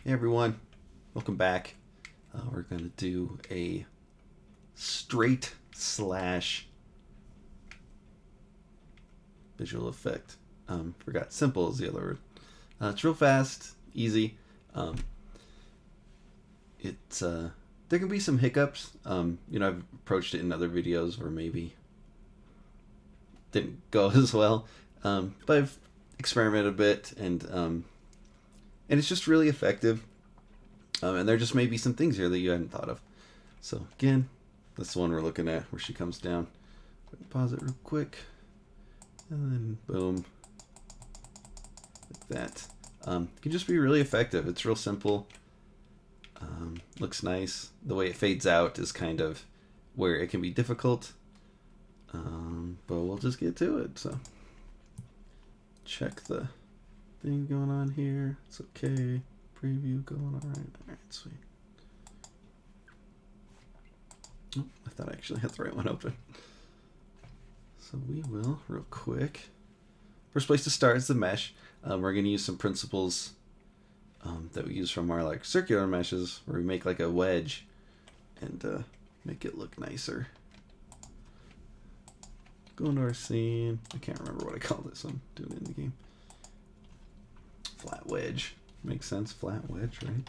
Hey everyone, welcome back. We're going to do a straight slash visual effect. Forgot simple is the other word. It's real fast, easy. It's there can be some hiccups. I've approached it in other videos where maybe didn't go as well, but I've experimented a bit and it's just really effective. And there just may be some things here that you hadn't thought of. So again, that's the one we're looking at where she comes down. Pause it real quick. And then boom. Like that. It can just be really effective. It's real simple. Looks nice. The way it fades out is kind of where it can be difficult. But we'll just get to it. So check the thing going on here. It's okay. Preview going all right, sweet. Oh, I thought I actually had the right one open. So we will, real quick. First place to start is the mesh. We're going to use some principles that we use from our circular meshes, where we make like a wedge and make it look nicer. Go into our scene. I can't remember what I call this. I'm doing it in the game. Flat wedge. Makes sense. Flat wedge, right?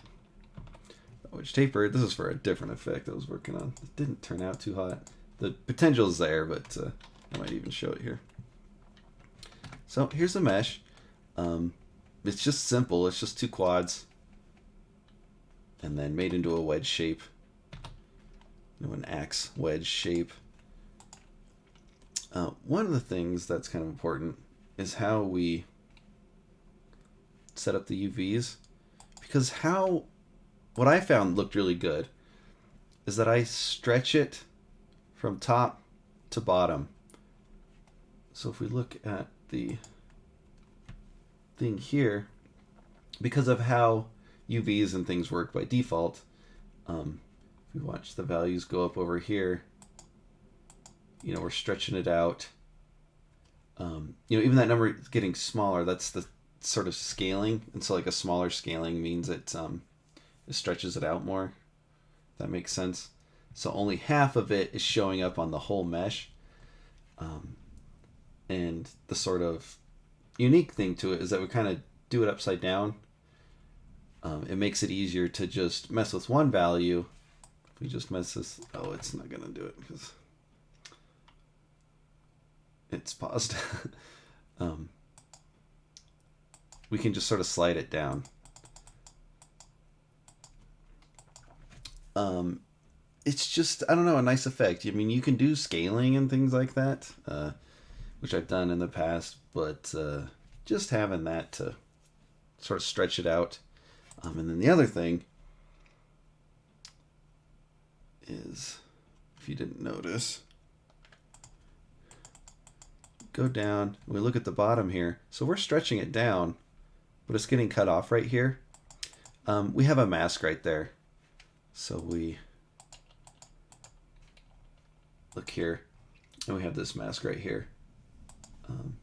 Wedge taper. This is for a different effect I was working on. It didn't turn out too hot. The potential is there, but I might even show it here. So here's the mesh. It's just simple. It's just two quads and then made into a wedge shape. An axe wedge shape. One of the things that's kind of important is how we set up the UVs, because what I found looked really good is that I stretch it from top to bottom. So if we look at the thing here, because of how UVs and things work by default, if we watch the values go up over here, we're stretching it out. Even that number is getting smaller. That's the sort of scaling, and so a smaller scaling means it stretches it out more. That makes sense. So only half of it is showing up on the whole mesh. And the sort of unique thing to it is that we kind of do it upside down. It makes it easier to just mess with one value. If we just mess this, it's not gonna do it because it's paused. We can just sort of slide it down. It's just, I don't know, a nice effect. I mean, you can do scaling and things like that, which I've done in the past, but just having that to sort of stretch it out. And then the other thing is, if you didn't notice, go down, we look at the bottom here. So we're stretching it down, but it's getting cut off right here. We have a mask right there. So we look here, and we have this mask right here.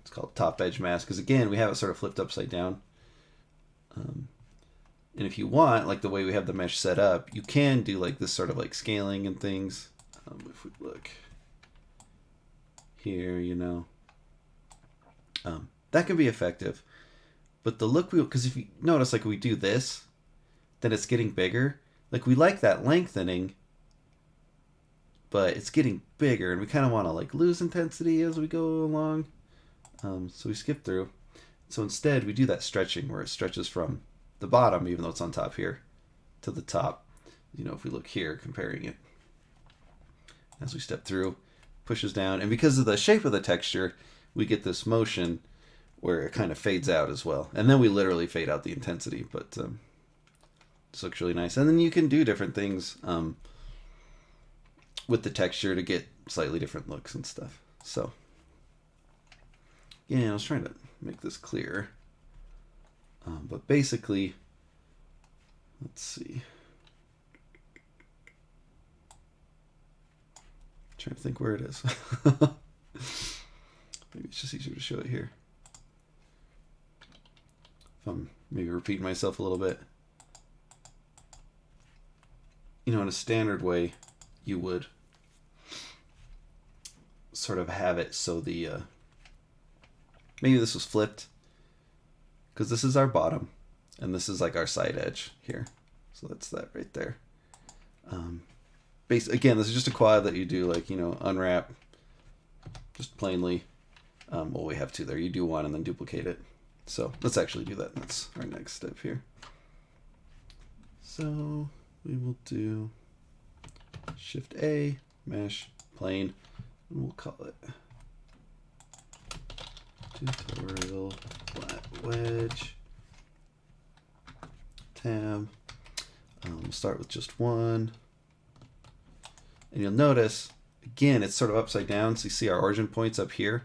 It's called top edge mask, because again, we have it sort of flipped upside down. And if you want, like the way we have the mesh set up, you can do this sort of scaling and things. If we look here, that can be effective. But the look because if you notice, we do this, then it's getting bigger. We like that lengthening, but it's getting bigger, and we kind of want to lose intensity as we go along. So we skip through. So instead, we do that stretching where it stretches from the bottom, even though it's on top here, to the top. If we look here, comparing it, as we step through, pushes down, and because of the shape of the texture, we get this motion where it kind of fades out as well. And then we literally fade out the intensity, but this looks really nice. And then you can do different things with the texture to get slightly different looks and stuff. So, yeah, I was trying to make this clear. But basically, let's see. I'm trying to think where it is. Maybe it's just easier to show it here. If I'm maybe repeating myself a little bit. in a standard way, you would sort of have it so the maybe this was flipped, because this is our bottom and this is like our side edge here, so that's that right there. Again, this is just a quad that you do, like, unwrap just plainly. Well, we have two there. You do one and then duplicate it. So let's actually do that. That's our next step here. So we will do Shift A, mesh, plane, and we'll call it tutorial flat wedge tab. We'll start with just one. And you'll notice, again, it's sort of upside down. So you see our origin points up here.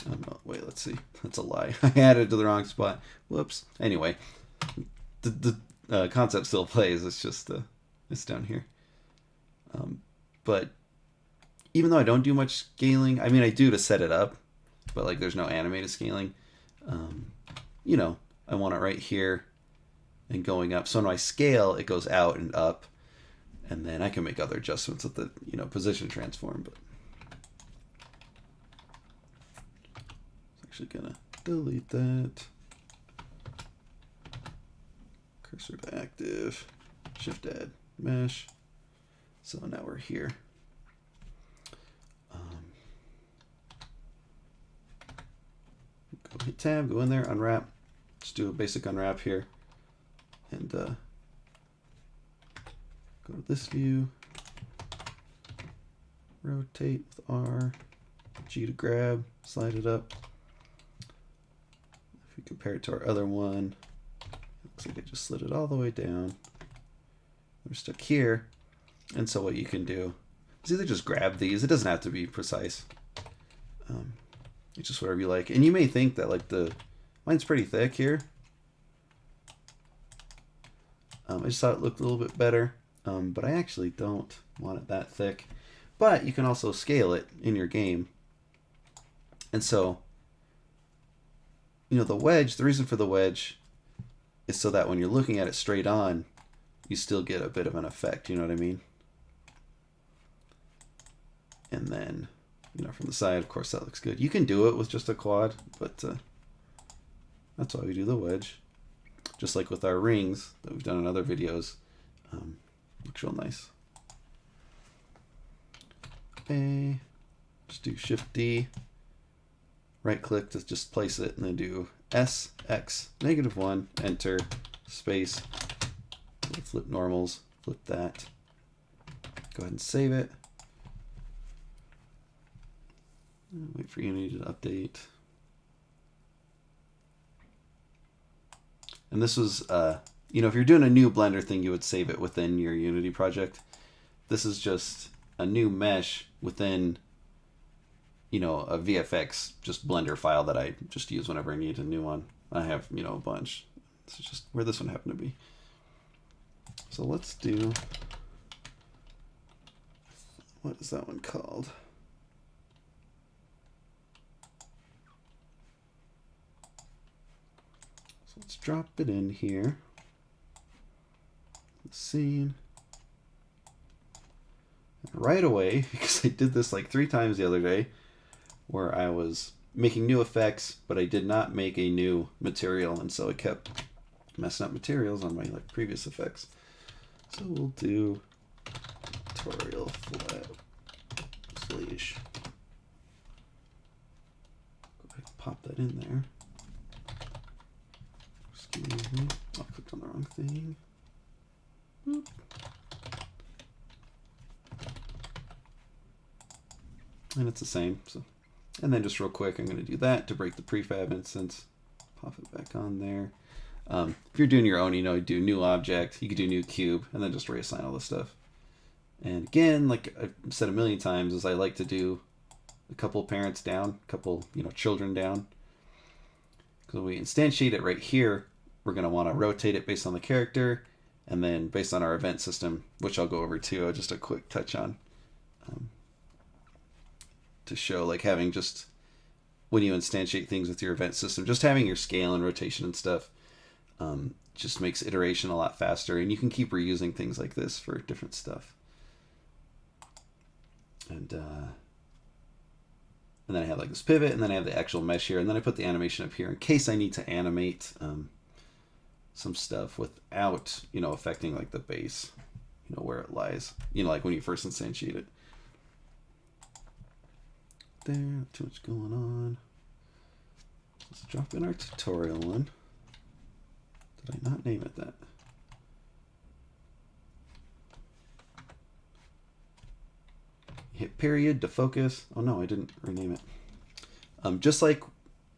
Oh, wait, let's see. That's a lie. I added it to the wrong spot. Whoops. Anyway, the concept still plays. It's just it's down here. But even though I don't do much scaling, I mean, I do to set it up, but like there's no animated scaling. I want it right here and going up. So when I scale, it goes out and up. And then I can make other adjustments with the position transform, but I'm actually gonna delete that. Cursor to active, Shift add mesh. So now we're here. Go hit tab, go in there, unwrap. Just do a basic unwrap here, and go to this view, rotate with R, G to grab, slide it up. If we compare it to our other one, it looks like I just slid it all the way down. We're stuck here, and so what you can do is either just grab these. It doesn't have to be precise. It's just whatever you like. And you may think that like mine's pretty thick here. I just thought it looked a little bit better. But I actually don't want it that thick. But you can also scale it in your game. And so, the wedge, the reason for the wedge is so that when you're looking at it straight on, you still get a bit of an effect, you know what I mean? And then, from the side, of course, that looks good. You can do it with just a quad, but that's why we do the wedge. Just like with our rings that we've done in other videos. Looks real nice. Okay, just do Shift D, right click to just place it, and then do S, X, -1, enter, space, flip normals, flip that. Go ahead and save it. Wait for Unity to update. And this was, if you're doing a new Blender thing, you would save it within your Unity project. This is just a new mesh within, a VFX, just Blender file that I just use whenever I need a new one. I have, a bunch. This is just where this one happened to be. So let's do, what is that one called? So let's drop it in here. The scene. And right away, because I did this like 3 times the other day, where I was making new effects, but I did not make a new material, and so I kept messing up materials on my previous effects. So we'll do tutorial flat slash. Go ahead and pop that in there. Excuse me. I clicked on the wrong thing. Boop. And it's the same. So, and then just real quick, I'm going to do that to break the prefab instance. Pop it back on there. If you're doing your own, do new object, you could do new cube, and then just reassign all this stuff. And again, like I've said a million times, is I like to do a couple parents down, a couple children down. Because when we instantiate it right here, we're going to want to rotate it based on the character, and then based on our event system, which I'll go over too, just a quick touch on, to show like having just when you instantiate things with your event system, just having your scale and rotation and stuff. Just makes iteration a lot faster, and you can keep reusing things like this for different stuff. And then I have like this pivot, and then I have the actual mesh here, and then I put the animation up here in case I need to animate some stuff without, affecting like the base, where it lies, like when you first instantiate it. There, too much going on. Let's drop in our tutorial one. Did I not name it that? Hit period to focus. Oh no, I didn't rename it. Just like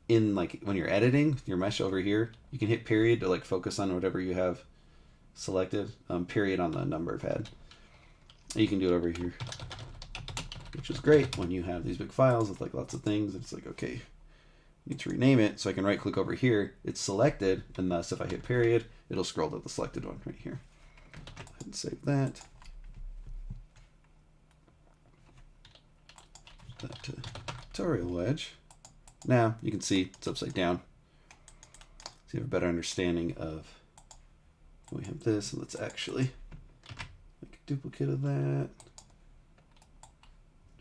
in when you're editing your mesh over here, you can hit period to focus on whatever you have selected. Period on the number pad. You can do it over here, which is great when you have these big files with lots of things. It's okay, I need to rename it, so I can right click over here. It's selected, and thus if I hit period, it'll scroll to the selected one right here. Go ahead and save that. That to tutorial wedge. Now you can see it's upside down, so you have a better understanding of. We have this, and let's actually make a duplicate of that.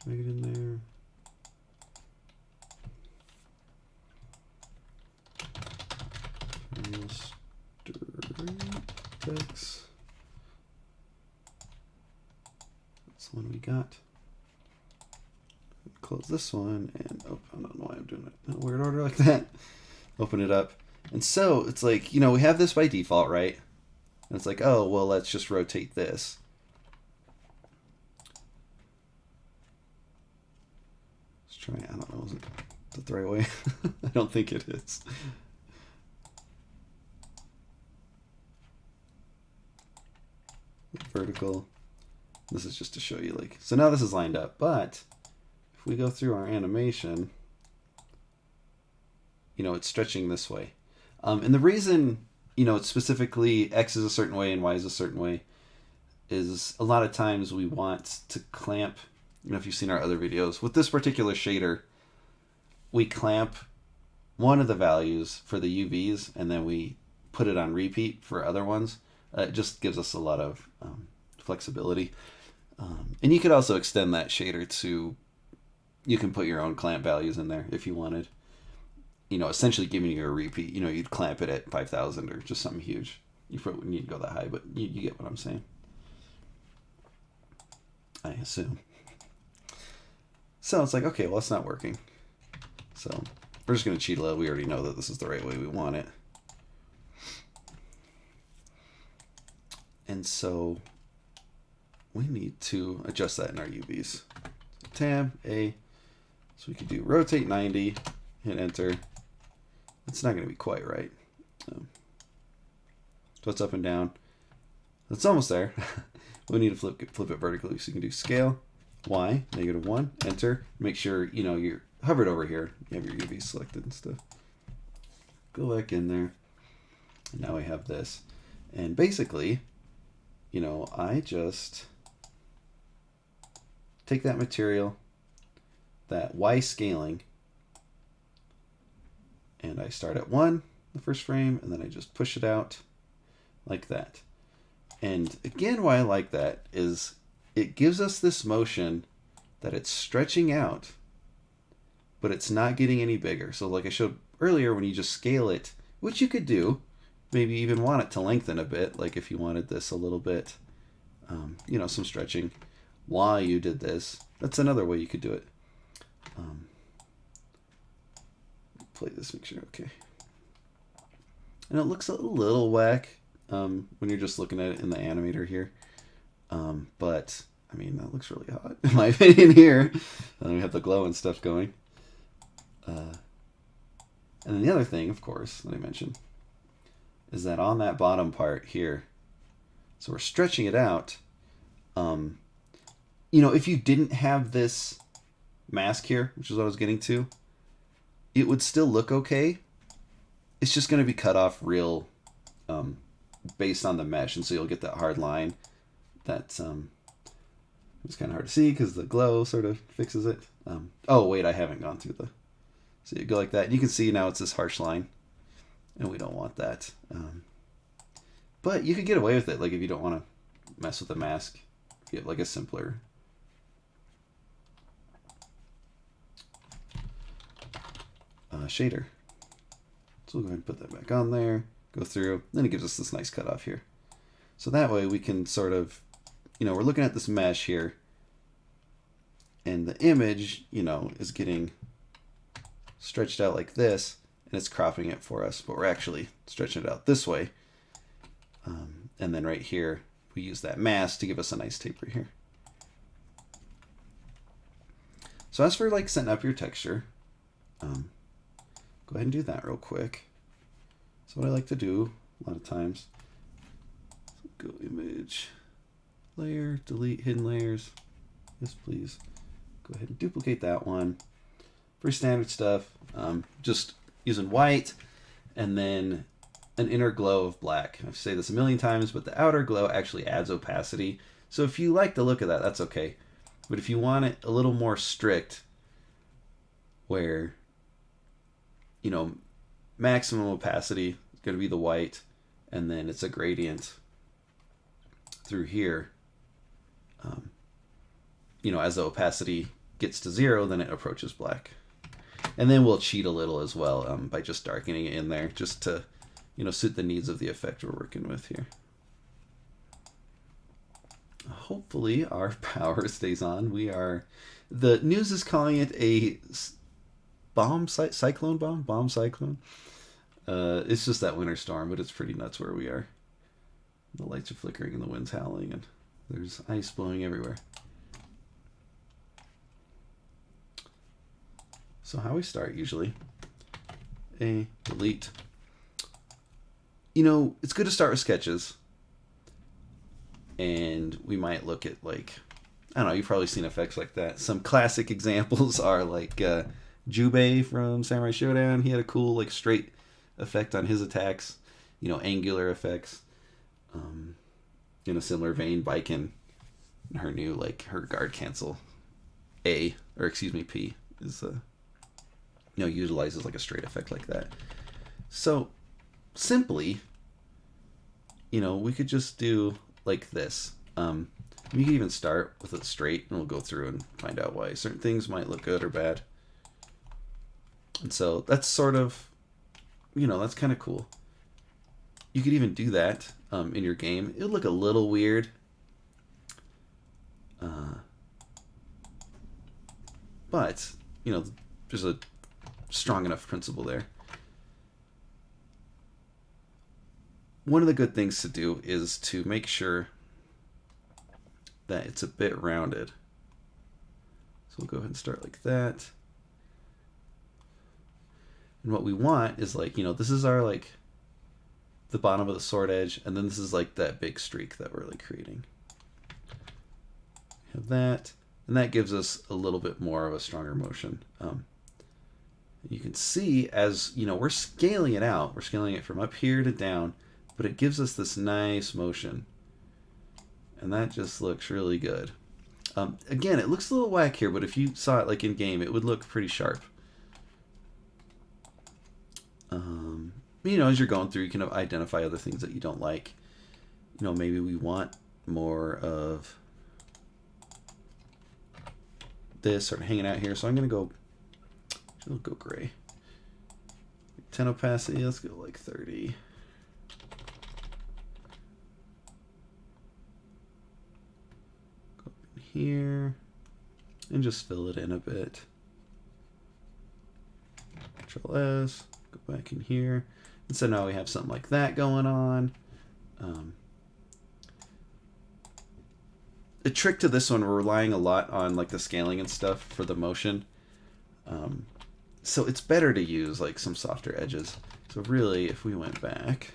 Drag it in there. VFX. That's the one we got. Close this one, and I don't know why I'm doing it in a weird order like that. Open it up, and so it's we have this by default, right? And it's oh well, let's just rotate this. Let's try. I don't know. Is it the right way? I don't think it is. Vertical. This is just to show you so now this is lined up, but if we go through our animation, it's stretching this way. And the reason, it's specifically X is a certain way and Y is a certain way is a lot of times we want to clamp, if you've seen our other videos, with this particular shader, we clamp one of the values for the UVs and then we put it on repeat for other ones. It just gives us a lot of flexibility. And you could also extend that shader to, you can put your own clamp values in there if you wanted. Essentially giving you a repeat. You'd clamp it at 5,000 or just something huge. You probably wouldn't need to go that high, but you get what I'm saying. I assume. So it's okay, well, it's not working. So we're just going to cheat a little. We already know that this is the right way we want it. And so we need to adjust that in our UVs. Tab A. So we could do rotate 90, hit enter. It's not going to be quite right. So it's up and down. It's almost there. We need to flip it vertically. So you can do scale, Y, -1, enter. Make sure you're hovered over here. You have your UV selected and stuff. Go back in there. And now we have this. And basically, I just take that material, that Y scaling, and I start at 1, the first frame, and then I just push it out like that. And again, why I like that is it gives us this motion that it's stretching out, but it's not getting any bigger. So like I showed earlier, when you just scale it, which you could do, maybe even want it to lengthen a bit, like if you wanted this a little bit, some stretching while you did this. That's another way you could do it. Play this, make sure, okay. And it looks a little whack when you're just looking at it in the animator here. But, I mean, that looks really hot, in my opinion here. We have the glow and stuff going. And then the other thing, of course, that I mentioned, is that on that bottom part here, so we're stretching it out. If you didn't have this mask here, which is what I was getting to, it would still look okay. It's just going to be cut off real based on the mesh, and so you'll get that hard line that's it's kind of hard to see because the glow sort of fixes it. Oh wait, I haven't gone through the. So you go like that, and you can see now it's this harsh line. and we don't want that. But you could get away with it, like if you don't want to mess with the mask, if you have like a simpler shader. So we'll go ahead and put that back on there, go through, then it gives us this nice cutoff here. So that way we can sort of, you know, we're looking at this mesh here, and the image, you know, is getting stretched out like this, and it's cropping it for us, but we're actually stretching it out this way. And then right here, we use that mask to give us a nice taper here. So as for like setting up your texture, go ahead and do that real quick. So what I like to do a lot of times, go image, layer, delete hidden layers. Yes, please. Go ahead and duplicate that one. Pretty standard stuff. Just using white and then an inner glow of black. I've said this a million times, but the outer glow actually adds opacity. So if you like the look of that, that's okay. But if you want it a little more strict, where, you know, maximum opacity is going to be the white, and then it's a gradient through here. You know, as the opacity gets to 0, then it approaches black. And then we'll cheat a little as well by just darkening it in there, just to, you know, suit the needs of the effect we're working with here. Hopefully our power stays on. The news is calling it a cyclone. It's just that winter storm, but it's pretty nuts where we are. The lights are flickering and the wind's howling and there's ice blowing everywhere. So how we start usually, delete. You know, it's good to start with sketches. And we might look at like, I don't know, you've probably seen effects like that. Some classic examples are like Jubei from Samurai Showdown. He had a cool like straight effect on his attacks, you know, angular effects. In a similar vein, Baiken, her new, like, her guard cancel P is, you know, utilizes like a straight effect like that. So simply, you know, we could just do like this. We could even start with it straight, and we'll go through and find out why certain things might look good or bad. And so that's sort of, you know, that's kind of cool. You could even do that in your game. It would look a little weird. But, you know, there's a strong enough principle there. One of the good things to do is to make sure that it's a bit rounded. So we'll go ahead and start like that. And what we want is like, you know, this is our like the bottom of the sword edge, and then this is like that big streak that we're like creating. Have that, and that gives us a little bit more of a stronger motion. You can see, as you know, we're scaling it out. We're scaling it from up here to down, but it gives us this nice motion, and that just looks really good. Again, it looks a little whack here, but if you saw it like in game, it would look pretty sharp. You know, as you're going through, you can identify other things that you don't like. You know, maybe we want more of this sort of hanging out here, so I'm going to go gray. 10 opacity, let's go like 30. Go in here and just fill it in a bit. Control S, go back in here. And so now we have something like that going on. The trick to this one, we're relying a lot on like the scaling and stuff for the motion. So it's better to use like some softer edges. So really, if we went back,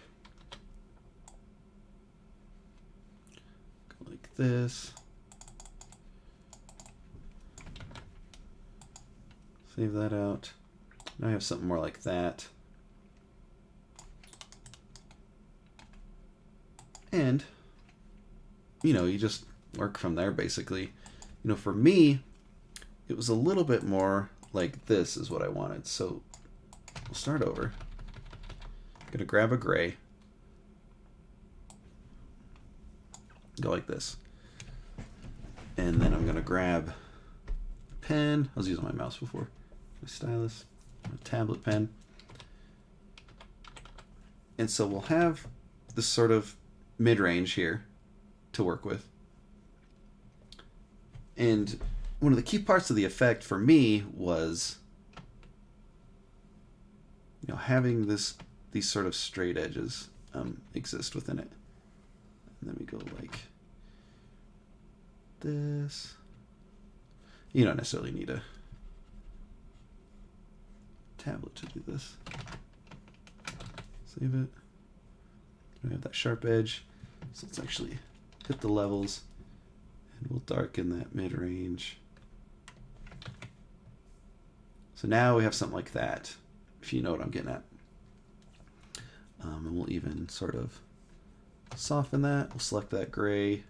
go like this, save that out. Now I have something more like that. And, you know, you just work from there basically. You know, for me, it was a little bit more like this is what I wanted. So we'll start over. I'm going to grab a gray, go like this, and then I'm going to grab a pen. I was using my mouse before, my stylus, my tablet pen. And so we'll have this sort of mid-range here to work with. And one of the key parts of the effect for me was, you know, having these sort of straight edges exist within it. And then we go like this. You don't necessarily need a tablet to do this. Save it. We have that sharp edge, so let's actually hit the levels, and we'll darken that mid-range. So now we have something like that, if you know what I'm getting at. And we'll even sort of soften that. We'll select that gray,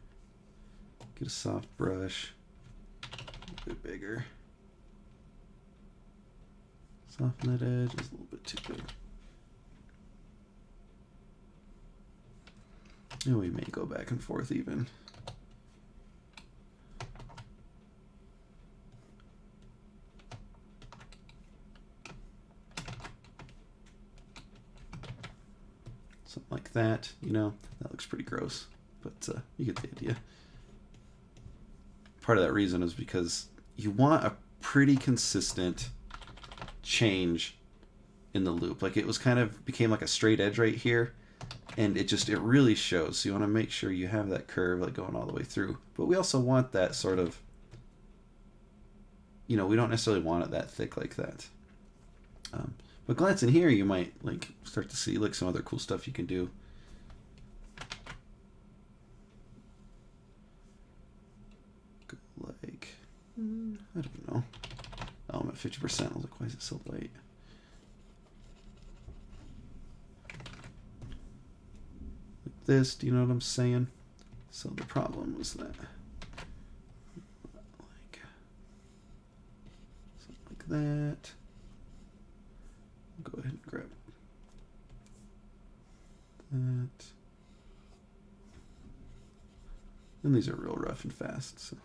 get a soft brush, a bit bigger. Soften that edge, it's a little bit too big. And we may go back and forth even. Something like that, you know, that looks pretty gross, but you get the idea. Part of that reason is because you want a pretty consistent change in the loop. Like it was kind of became like a straight edge right here. And it really shows. So you want to make sure you have that curve like going all the way through. But we also want that sort of, you know, we don't necessarily want it that thick like that. But glancing here, you might like start to see like some other cool stuff you can do. Go like, I don't know. Oh, I'm at 50%. I was like, why is it so light? This, do you know what I'm saying? So the problem was that like something like that. Go ahead and grab that. And these are real rough and fast, so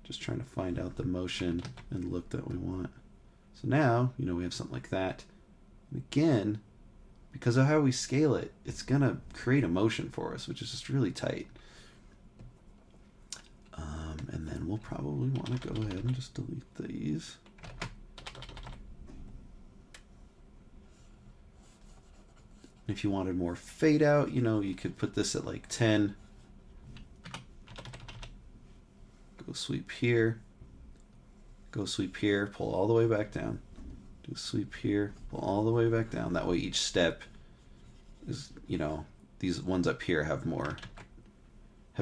just trying to find out the motion and look that we want. So now, you know, we have something like that. And again, because of how we scale it, it's going to create a motion for us, which is just really tight. And then we'll probably want to go ahead and just delete these. If you wanted more fade out, you know, you could put this at like 10. Go sweep here. Go sweep here, pull all the way back down. Do a sweep here, pull all the way back down. That way each step is, you know, these ones up here have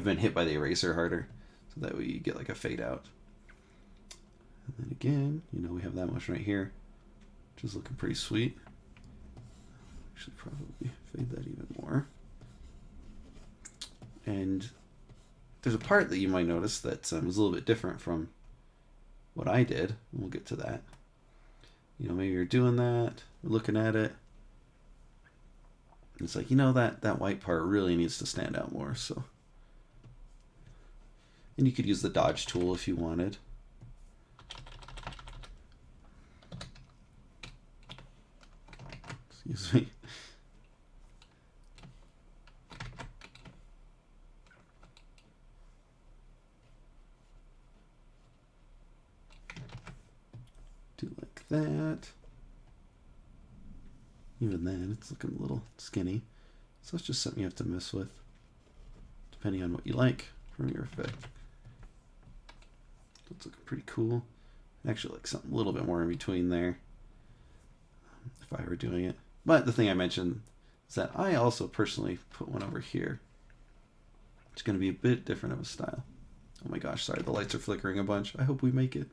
been hit by the eraser harder. So that way you get like a fade out. And then again, you know, we have that motion right here, which is looking pretty sweet. Should probably fade that even more. And there's a part that you might notice that is a little bit different from what I did. And we'll get to that. You know, maybe you're doing that, looking at it. It's like, you know, that white part really needs to stand out more. So, and you could use the dodge tool if you wanted. Excuse me. Do like that. Even then, it's looking a little skinny. So it's just something you have to mess with, depending on what you like from your effect. So it's looking pretty cool. Actually, like something a little bit more in between there, if I were doing it. But the thing I mentioned is that I also personally put one over here. It's going to be a bit different of a style. Oh my gosh, sorry, the lights are flickering a bunch. I hope we make it.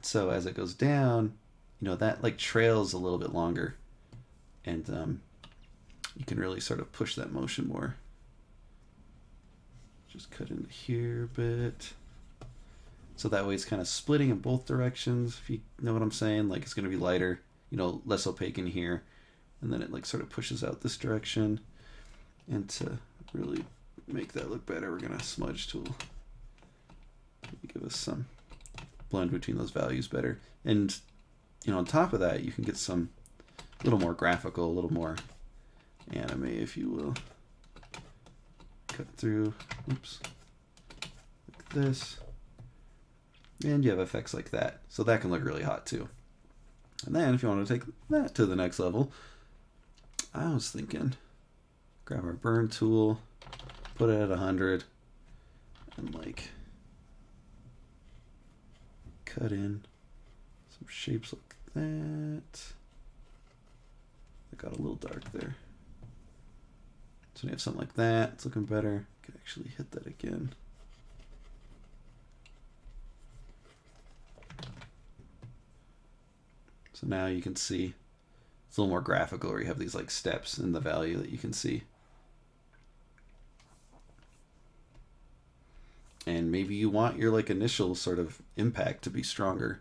So as it goes down, you know, that like trails a little bit longer, and you can really sort of push that motion more. Just cut into here a bit. So that way it's kind of splitting in both directions, if you know what I'm saying. Like it's going to be lighter, you know, less opaque in here. And then it like sort of pushes out this direction. And to really make that look better, we're going to smudge tool. Give us some blend between those values better. And, you know, on top of that, you can get some a little more graphical, a little more anime, if you will. Cut through, oops, like this. And you have effects like that. So that can look really hot too. And then if you want to take that to the next level, I was thinking, grab our burn tool, put it at 100, and like cut in some shapes like that. I got a little dark there. So you have something like that. It's looking better. Could actually hit that again. So now you can see it's a little more graphical, where you have these like steps in the value that you can see. And maybe you want your like initial sort of impact to be stronger.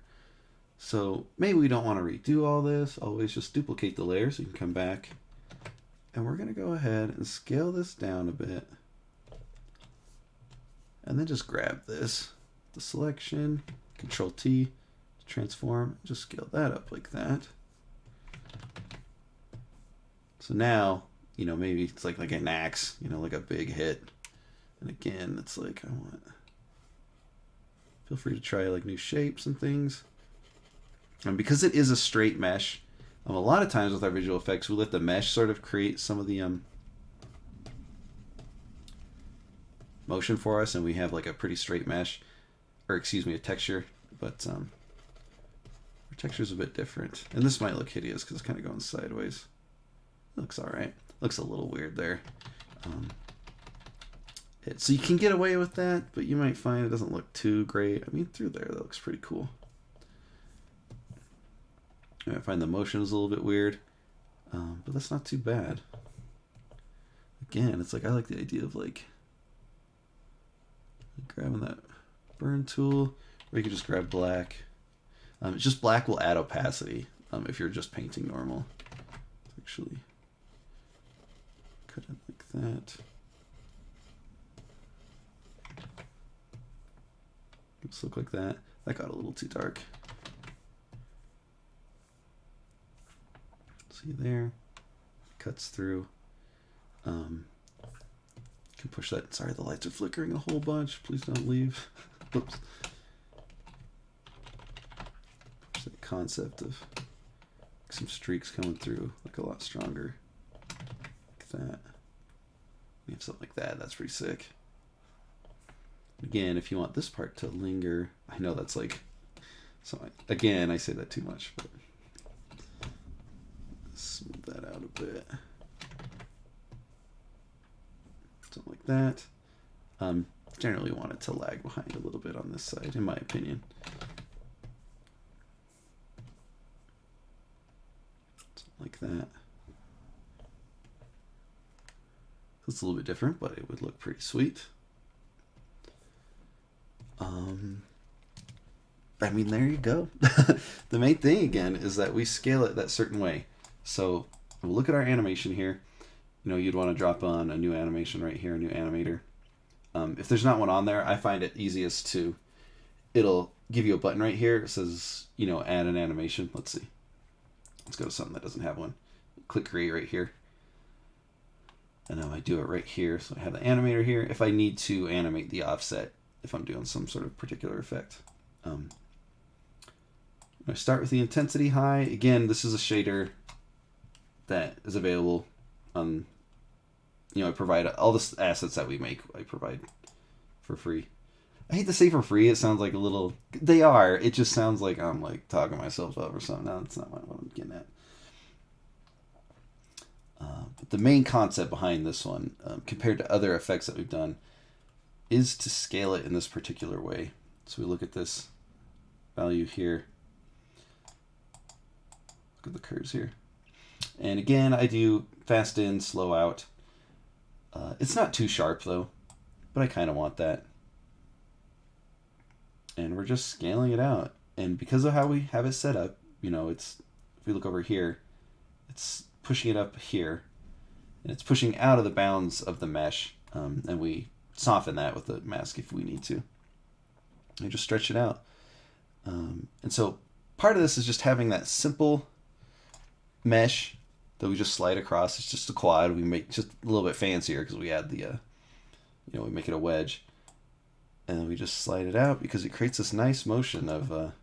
So maybe we don't want to redo all this. Always just duplicate the layer so you can come back. And we're going to go ahead and scale this down a bit. And then just grab this, the selection, Control T, transform, just scale that up like that. So now, you know, maybe it's like an axe, you know, like a big hit. And again, it's like feel free to try like new shapes and things. And because it is a straight mesh, a lot of times with our visual effects, we let the mesh sort of create some of the motion for us, and we have like a pretty straight mesh, or excuse me, a texture. But our texture is a bit different, and this might look hideous because it's kind of going sideways. It looks all right. Looks a little weird there. So you can get away with that, but you might find it doesn't look too great. I mean, through there, that looks pretty cool. I find the motion is a little bit weird, but that's not too bad. Again, it's like I like the idea of like grabbing that burn tool, or you can just grab black. Just black will add opacity if you're just painting normal. Actually, cut it like that. Let's look like that. That got a little too dark. See there, cuts through. Can push that. Sorry, the lights are flickering a whole bunch. Please don't leave. Oops. Push that concept of some streaks coming through, like a lot stronger, like that. We have something like that. That's pretty sick. Again, if you want this part to linger, I know that's like. So again, I say that too much, but. Smooth that out a bit. Something like that. Generally want it to lag behind a little bit on this side, in my opinion. Something like that. It's a little bit different, but it would look pretty sweet. I mean, there you go. The main thing, again, is that we scale it that certain way. So we'll look at our animation here. You know, you'd want to drop on a new animation right here, a new animator. If there's not one on there, I find it easiest to, it'll give you a button right here. It says, you know, add an animation. Let's see. Let's go to something that doesn't have one. Click create right here. And now I do it right here. So I have the animator here. If I need to animate the offset, if I'm doing some sort of particular effect. I start with the intensity high. Again, this is a shader that is available on, you know, I provide all the assets that we make, I provide for free. I hate to say for free, it sounds like a little, they are, it just sounds like I'm like talking myself up or something. No, that's not what I'm getting at. But the main concept behind this one, compared to other effects that we've done, is to scale it in this particular way. So we look at this value here. Look at the curves here. And again, I do fast in, slow out. It's not too sharp though, but I kind of want that. and we're just scaling it out. And because of how we have it set up, it's, if we look over here, it's pushing it up here, and it's pushing out of the bounds of the mesh, and we soften that with the mask if we need to. And just stretch it out. And so part of this is just having that simple mesh that we just slide across. It's just a quad. We make just a little bit fancier because we add the, we make it a wedge. And then we just slide it out because it creates this nice motion of,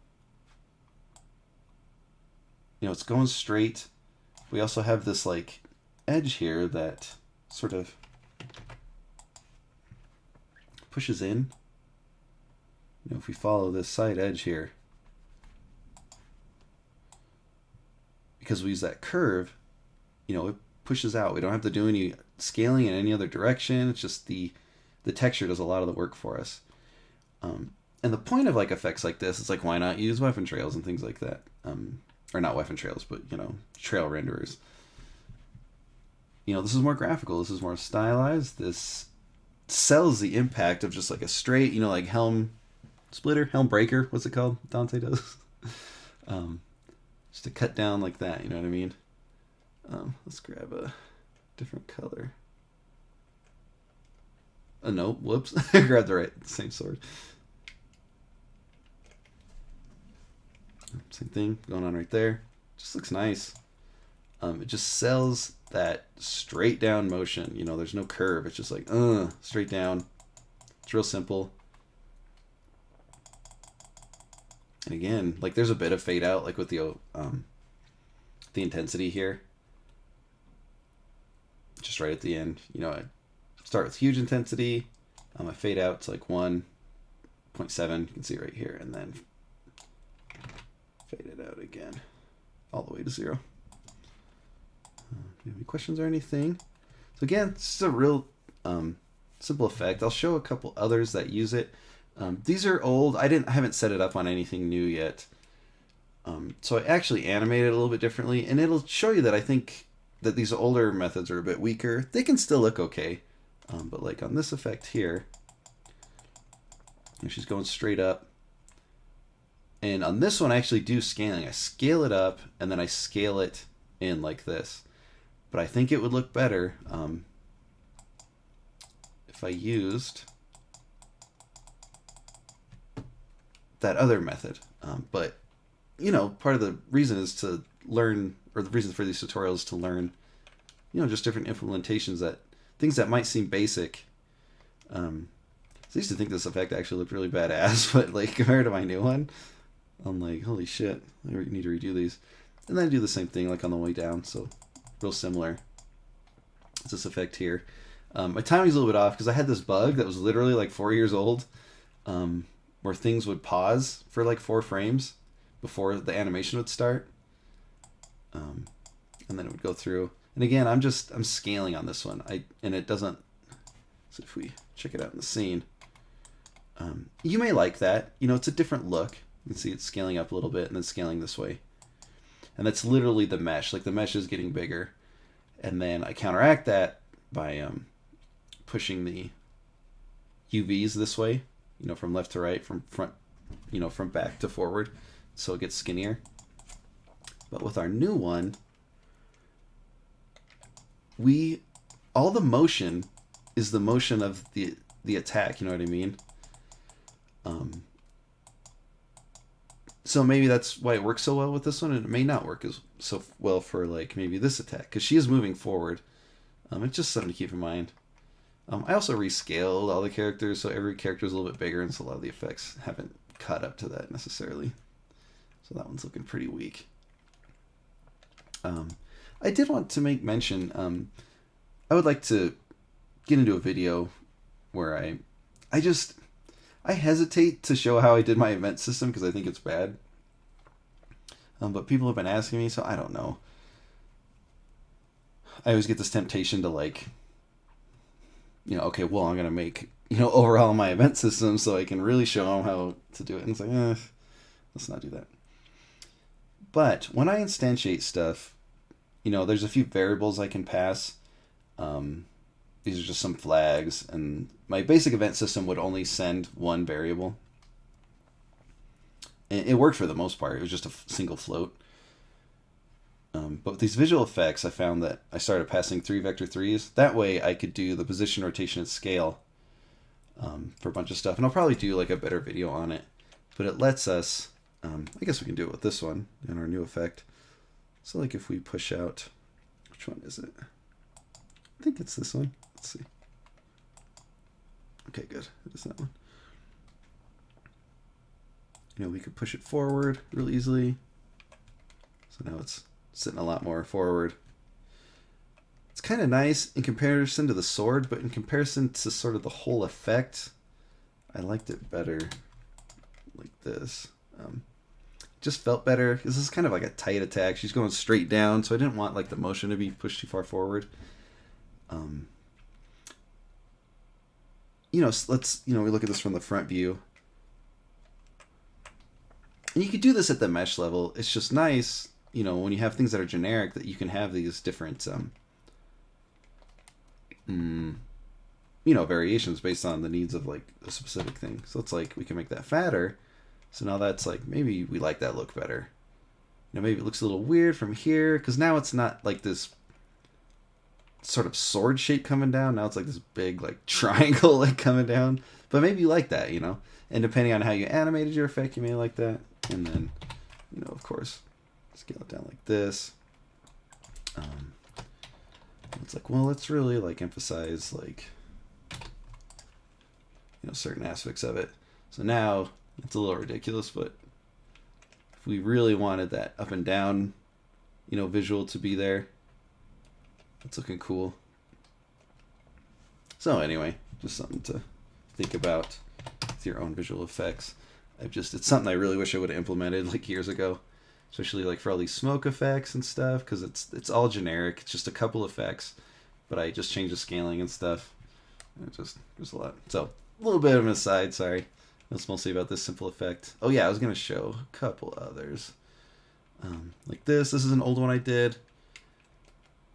it's going straight. We also have this like edge here that sort of pushes in. If we follow this side edge here, because we use that curve, it pushes out. We don't have to do any scaling in any other direction. It's just the texture does a lot of the work for us. And the point of like effects like this is like, why not use weapon trails and things like that? Or not weapon trails, but trail renderers. This is more graphical. This is more stylized. This sells the impact of just like a straight, like helm splitter, helm breaker. What's it called? Dante does. Just to cut down like that. You know what I mean? Let's grab a different color. No, whoops. I grabbed the same sword. Same thing going on right there. Just looks nice. It just sells that straight down motion. There's no curve. It's just like, straight down. It's real simple. And again, like there's a bit of fade out, like with the intensity here. Just right at the end, I start with huge intensity. I fade out to like 1.7. You can see right here, and then fade it out again, all the way to 0. Do you have any questions or anything? So again, this is a real simple effect. I'll show a couple others that use it. These are old. I haven't set it up on anything new yet. So I actually animate it a little bit differently, and it'll show you that I think that these older methods are a bit weaker. They can still look okay, but like on this effect here, she's going straight up. And on this one, I actually do scaling. I scale it up, and then I scale it in like this. But I think it would look better if I used that other method. But, part of the reason is to learn, or the reason for these tutorials is to learn, just different implementations, things that might seem basic. I used to think this effect actually looked really badass, but like compared to my new one, I'm like, holy shit, I need to redo these. And then I do the same thing like on the way down, so real similar. It's this effect here. My timing's a little bit off because I had this bug that was literally like 4 years old, where things would pause for like 4 frames before the animation would start. And then it would go through. And again, I'm scaling on this one. And it doesn't, so if we check it out in the scene, you may like that. It's a different look. You can see it's scaling up a little bit and then scaling this way. And that's literally the mesh. Like the mesh is getting bigger. And then I counteract that by pushing the UVs this way, from left to right, from front, from back to forward. So it gets skinnier. But with our new one, all the motion is the motion of the attack, you know what I mean? So maybe that's why it works so well with this one, and it may not work so well for like maybe this attack, because she is moving forward. It's just something to keep in mind. I also rescaled all the characters, so every character is a little bit bigger, and so a lot of the effects haven't caught up to that necessarily. So that one's looking pretty weak. I did want to make mention, I would like to get into a video where I hesitate to show how I did my event system because I think it's bad. But people have been asking me, so I don't know. I always get this temptation to like, okay, well, I'm going to make, overhaul my event system so I can really show them how to do it. And it's like, let's not do that. But when I instantiate stuff, there's a few variables I can pass. These are just some flags, and my basic event system would only send one variable. And it worked for the most part. It was just a single float. But with these visual effects, I found that I started passing 3 vector 3s. That way I could do the position, rotation, and scale for a bunch of stuff. And I'll probably do like a better video on it. But it lets us, I guess we can do it with this one in our new effect. So like if we push out, which one is it? I think it's this one. Let's see. Okay, good. It is that one. You know, we could push it forward real easily. So now it's sitting a lot more forward. It's kind of nice in comparison to the sword, but in comparison to sort of the whole effect, I liked it better like this. Just felt better because this is kind of like a tight attack. She's going straight down, so I didn't want like the motion to be pushed too far forward. You know, let's, you know, we look at this from the front view. And you could do this at the mesh level. It's just nice, you know, when you have things that are generic, that you can have these different, you know, variations based on the needs of like a specific thing. So it's like we can make that fatter. So now that's like, maybe we like that look better. You know, maybe it looks a little weird from here because now it's not like this sort of sword shape coming down. Now it's like this big like triangle like coming down. But maybe you like that, you know. And depending on how you animated your effect, you may like that. And then, you know, of course, scale it down like this. It's like, well, let's really like emphasize like, you know, certain aspects of it. So now it's a little ridiculous, but if we really wanted that up and down, you know, visual to be there, it's looking cool. So anyway, just something to think about with your own visual effects. It's something I really wish I would have implemented like years ago, especially like for all these smoke effects and stuff, because it's all generic. It's just a couple effects, but I just changed the scaling and stuff. And it just, there's a lot. So a little bit of an aside, sorry. That's mostly about this simple effect. Oh yeah, I was gonna show a couple others. Like this is an old one I did.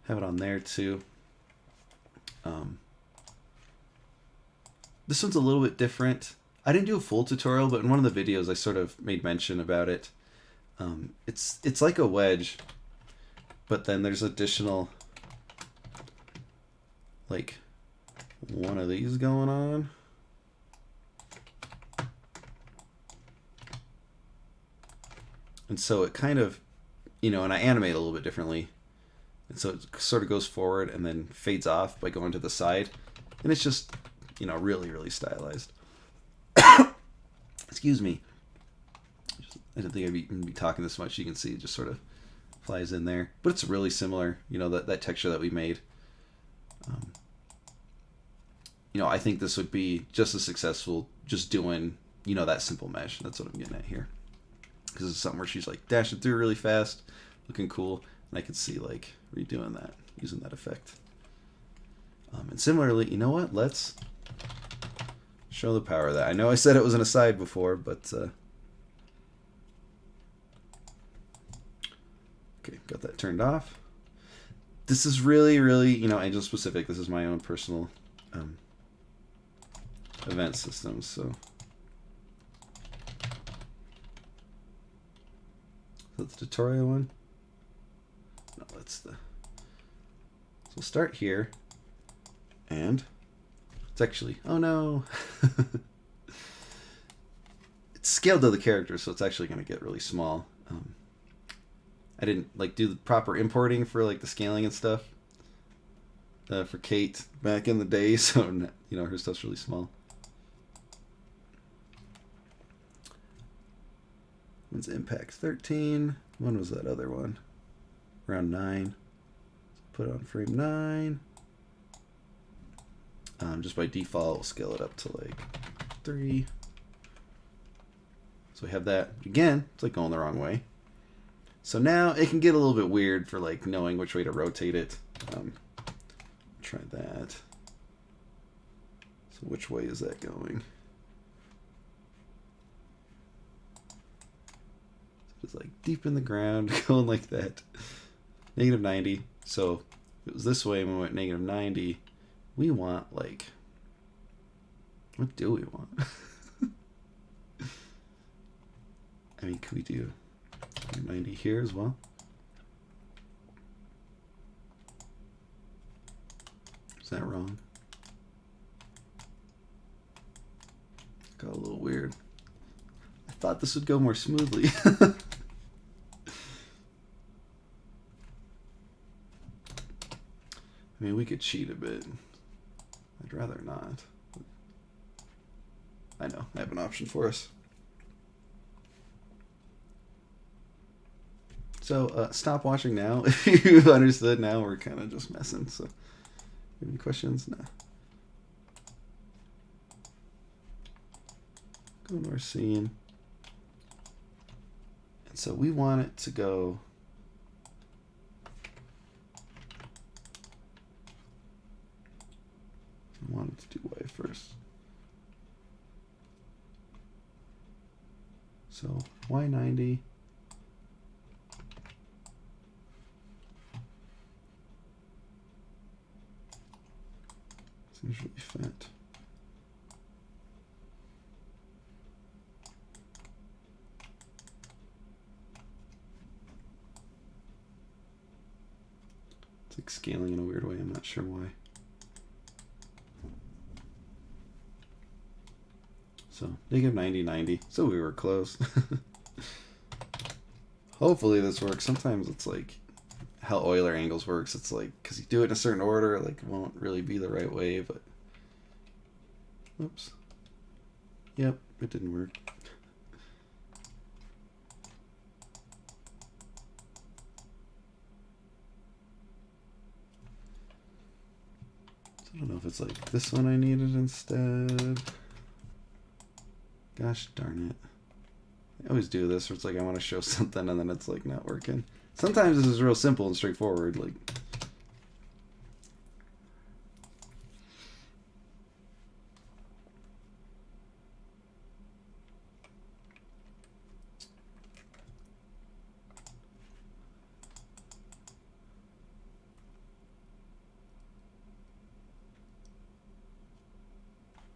Have it on there too. This one's a little bit different. I didn't do a full tutorial, but in one of the videos I sort of made mention about it. It's like a wedge, but then there's additional like one of these going on. And so it kind of, you know, and I animate a little bit differently. And so it sort of goes forward and then fades off by going to the side. And it's just, you know, really, really stylized. Excuse me. I didn't think I'd be talking this much. You can see it just sort of flies in there. But it's really similar, you know, that texture that we made. You know, I think this would be just as successful just doing, you know, that simple mesh. That's what I'm getting at here. Because it's something where she's like dashing through really fast, looking cool. And I could see like redoing that, using that effect. And similarly, you know what? Let's show the power of that. I know I said it was an aside before, but okay, got that turned off. This is really, really, you know, Angel specific. This is my own personal event system. So that's the tutorial one. No, that's the. So we'll start here, and it's actually, oh no, it's scaled to the character, so it's actually going to get really small. I didn't like do the proper importing for like the scaling and stuff for Kate back in the day, so you know, her stuff's really small. One's impact 13. When was that other one? Around 9. Put it on frame 9. Just by default, we'll scale it up to like 3. So we have that. Again, it's like going the wrong way. So now it can get a little bit weird for like knowing which way to rotate it. Try that. So which way is that going? It's like deep in the ground, going like that. Negative 90. So if it was this way and we went negative 90, we want like, what do we want? I mean, could we do 90 here as well? Is that wrong? Got a little weird. I thought this would go more smoothly. I mean, we could cheat a bit. I'd rather not. I know, I have an option for us. So, stop watching now. If you've understood now, we're kind of just messing. So, any questions? No. Go to our scene. And so we want it to go. I want it to do Y first. So Y90. Seems really fat. It's like scaling in a weird way. I'm not sure why. So negative 90, 90. So we were close. Hopefully this works. Sometimes it's like how Euler angles works. It's like, because you do it in a certain order, like it won't really be the right way, but oops. Yep, it didn't work. So I don't know if it's like this one I needed instead. Gosh darn it. I always do this where it's like I want to show something and then it's like not working. Sometimes this is real simple and straightforward. Like,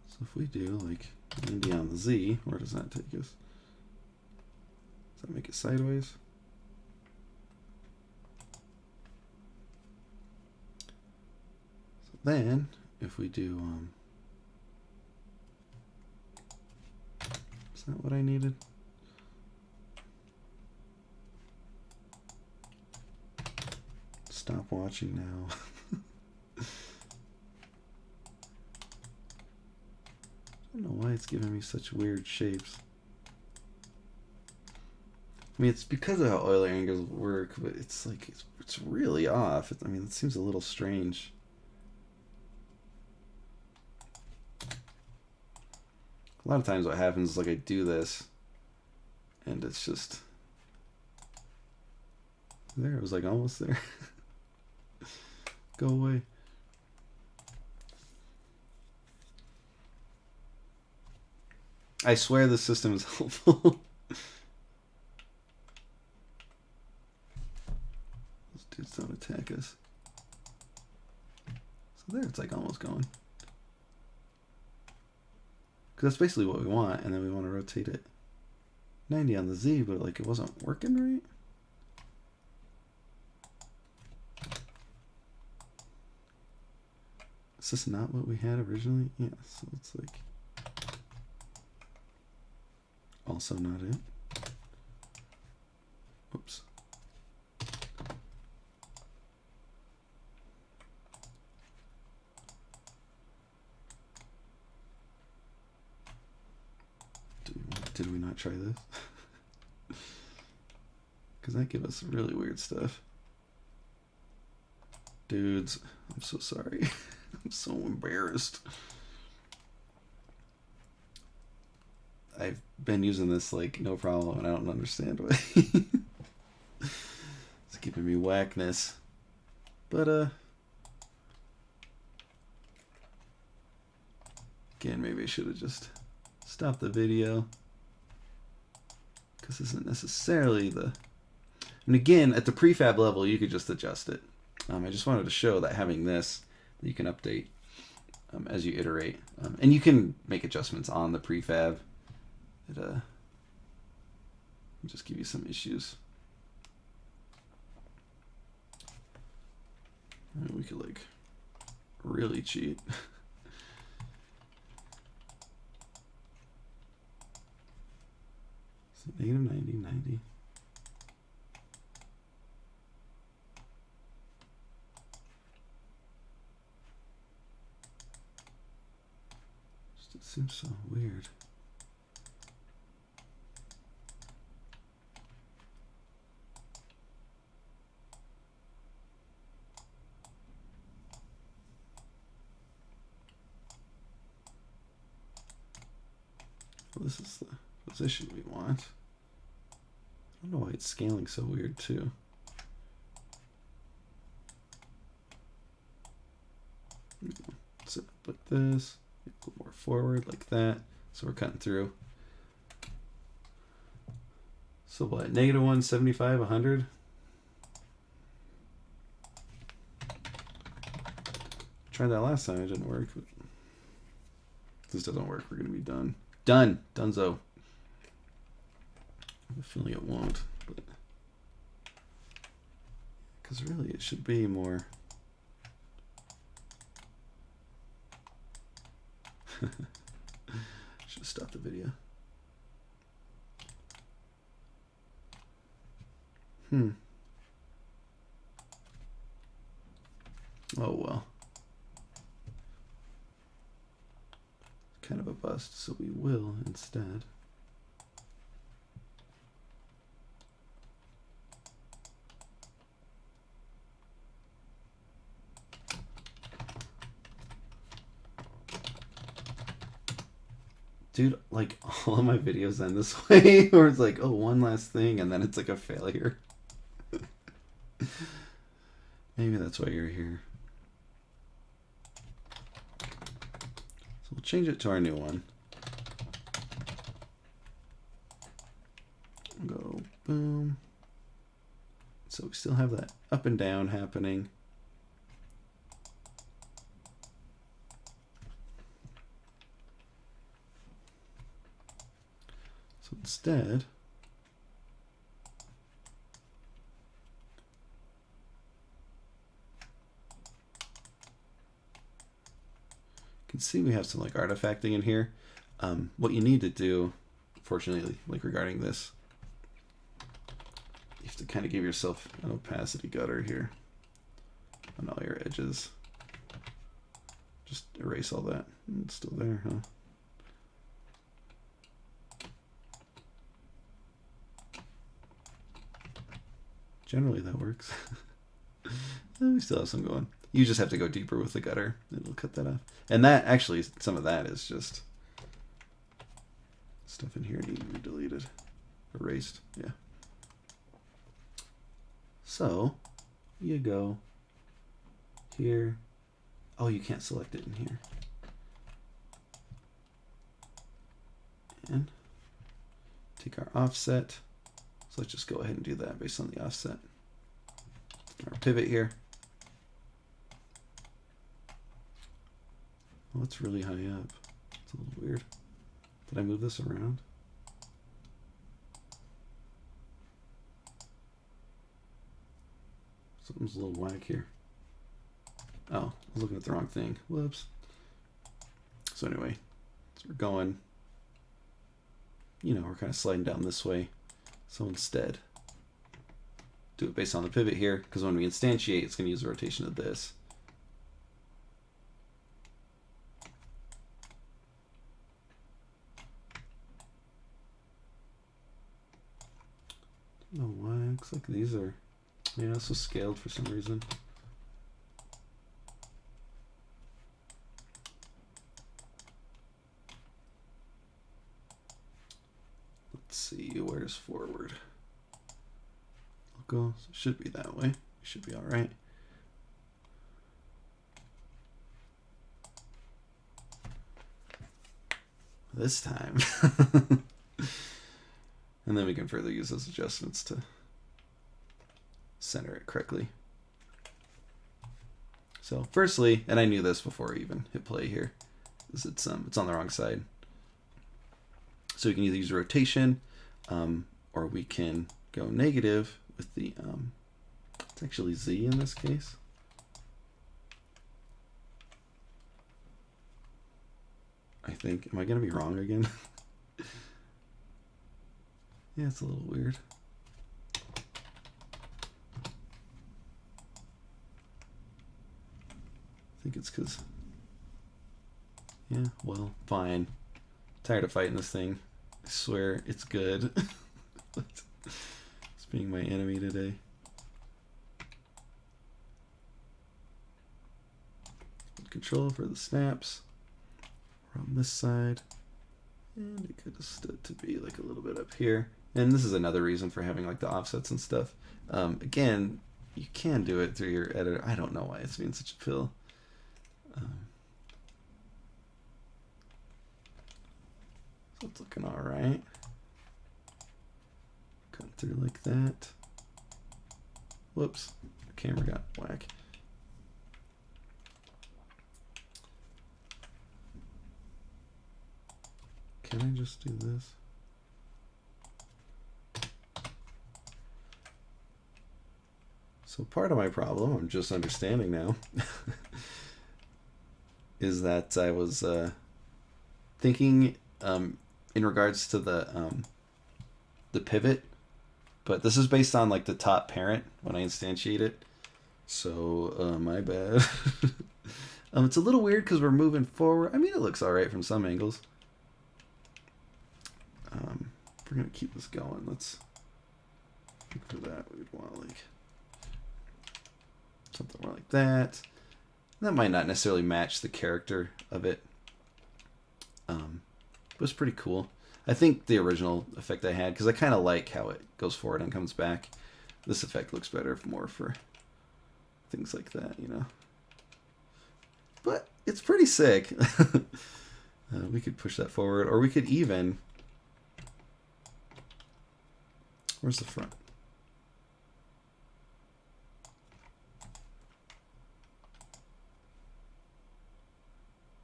so if we do like 90 on the Z, where does that take us? Does that make it sideways? So then, if we do, is that what I needed? Stop watching now. I don't know why it's giving me such weird shapes. I mean, it's because of how Euler angles work, but it's like, it's really off. I mean, it seems a little strange. A lot of times what happens is like I do this, and it's just, there, it was like almost there. Go away. I swear this system is helpful. Those dudes don't attack us. So there, it's like almost going. Because that's basically what we want, and then we want to rotate it 90 on the Z, but like it wasn't working right. Is this not what we had originally? Yeah, so it's like also not it. Oops. Did we not try this? Because that gave us really weird stuff. Dudes, I'm so sorry. I'm so embarrassed. I've been using this like no problem and I don't understand why. It's giving me whackness. But again, maybe I should have just stopped the video. Because this isn't necessarily the... And again, at the prefab level, you could just adjust it. I just wanted to show that having this, that you can update as you iterate. And you can make adjustments on the prefab. just give you some issues. And we could like really cheat. So negative 90, 90. Just, it seems so weird. Well, this is the position we want. I don't know why it's scaling so weird too. So put this a little more forward like that. So we're cutting through. So what? Negative 175, 100. Tried that last time, it didn't work. But if this doesn't work, we're gonna be done. Done. Dunzo. I have a feeling it won't, but because really it should be more. Should stop the video. Oh well. Kind of a bust, so we will instead. Dude, like all of my videos end this way, where it's like, oh, one last thing, and then it's like a failure. Maybe that's why you're here. So we'll change it to our new one. Go boom. So we still have that up and down happening. So instead, you can see we have some like artifacting in here. What you need to do, fortunately, like regarding this, you have to kind of give yourself an opacity gutter here on all your edges. Just erase all that. It's still there, huh? Generally that works. We still have some going. You just have to go deeper with the gutter. It'll cut that off. And that actually, some of that is just stuff in here needing to be deleted. Erased, yeah. So you go here. Oh, you can't select it in here. And take our offset. So let's just go ahead and do that based on the offset. Our pivot here. Oh, it's really high up. It's a little weird. Did I move this around? Something's a little whack here. Oh, I was looking at the wrong thing. Whoops. So anyway, so we're going, you know, we're kind of sliding down this way. So instead, do it based on the pivot here, because when we instantiate, it's going to use the rotation of this. I don't know why. It looks like these are, yeah, so scaled for some reason. Let's see, where's forward? I'll go, so it should be that way. It should be all right. This time. And then we can further use those adjustments to center it correctly. So firstly, and I knew this before I even hit play here, is it's on the wrong side. So we can either use rotation, or we can go negative with the, it's actually Z in this case. I think, am I going to be wrong again? Yeah, it's a little weird. I think it's because, yeah, well, fine. Tired of fighting this thing. I swear it's good. It's being my enemy today. Control for the snaps. We're on this side. And it could have stood to be like a little bit up here. And this is another reason for having like the offsets and stuff. Again, you can do it through your editor. I don't know why it's being such a pill. So it's looking all right. Cut through like that. Whoops, the camera got whack. Can I just do this? So part of my problem, I'm just understanding now, is that I was thinking in regards to the pivot, but this is based on like the top parent when I instantiate it. So my bad. It's a little weird because we're moving forward. I mean, it looks all right from some angles. If we're gonna keep this going, let's look for that. We'd want like something more like that. That might not necessarily match the character of it. But it's pretty cool. I think the original effect I had, because I kind of like how it goes forward and comes back. This effect looks better more for things like that, you know. But it's pretty sick. We could push that forward, or we could even... Where's the front?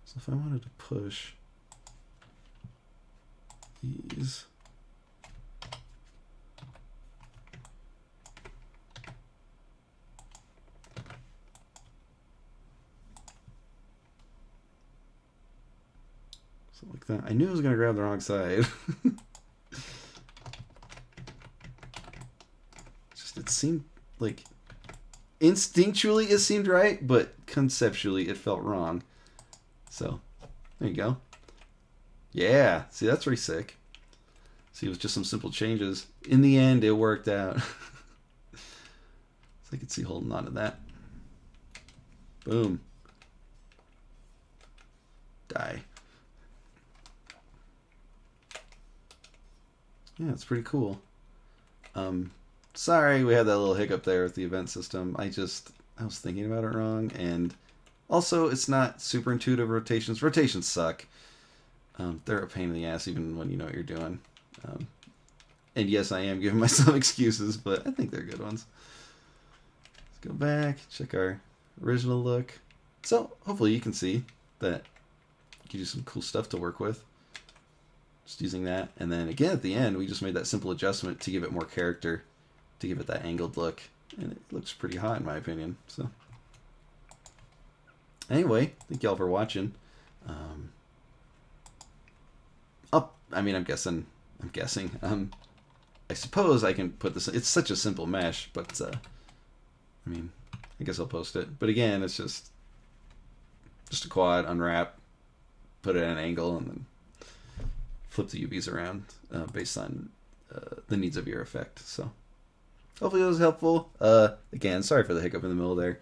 So if I wanted to push these, something like that. I knew I was going to grab the wrong side. It seemed like instinctually it seemed right, but conceptually it felt wrong. So there you go. Yeah, see, that's pretty sick. See, it was just some simple changes. In the end, it worked out. So I could see holding on to that. Boom. Die. Yeah, it's pretty cool. Sorry, we had that little hiccup there with the event system. I was thinking about it wrong, and also it's not super intuitive rotations. Rotations suck. They're a pain in the ass even when you know what you're doing. And yes, I am giving myself excuses, but I think they're good ones. Let's go back, check our original look. So hopefully you can see that gives you some cool stuff to work with. Just using that, and then again at the end, we just made that simple adjustment to give it more character, to give it that angled look, and it looks pretty hot in my opinion. So anyway, thank y'all for watching. I'm guessing. I suppose I can put this. It's such a simple mesh, but I guess I'll post it. But again, it's just a quad, unwrap, put it at an angle, and then flip the UVs around based on the needs of your effect. So hopefully that was helpful. Again, sorry for the hiccup in the middle there.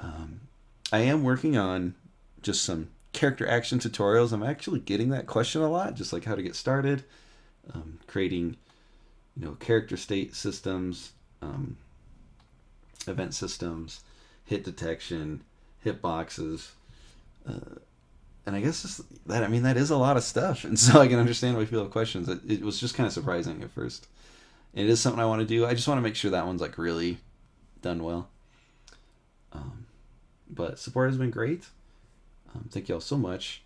I am working on just some character action tutorials. I'm actually getting that question a lot, just like how to get started, creating, character state systems, event systems, hit detection, hitboxes, and I guess that is a lot of stuff, and so I can understand why people have questions. It was just kind of surprising at first. And it is something I want to do. I just want to make sure that one's like really done well. But support has been great. Thank you all so much.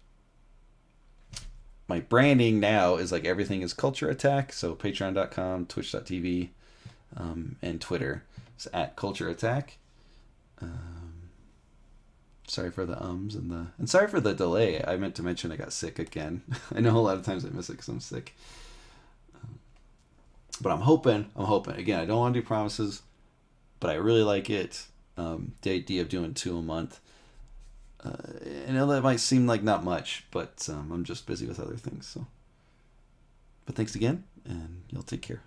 my branding now is like everything is Culture Attack. So patreon.com, twitch.tv, and Twitter. It's at Culture Attack. Sorry for the ums and sorry for the delay. I meant to mention I got sick again. I know a lot of times I miss it because I'm sick. But I'm hoping. Again, I don't want to do promises, but I really like it. The idea of doing 2 a month. I know that might seem like not much, but I'm just busy with other things. So, but thanks again, and you'll take care.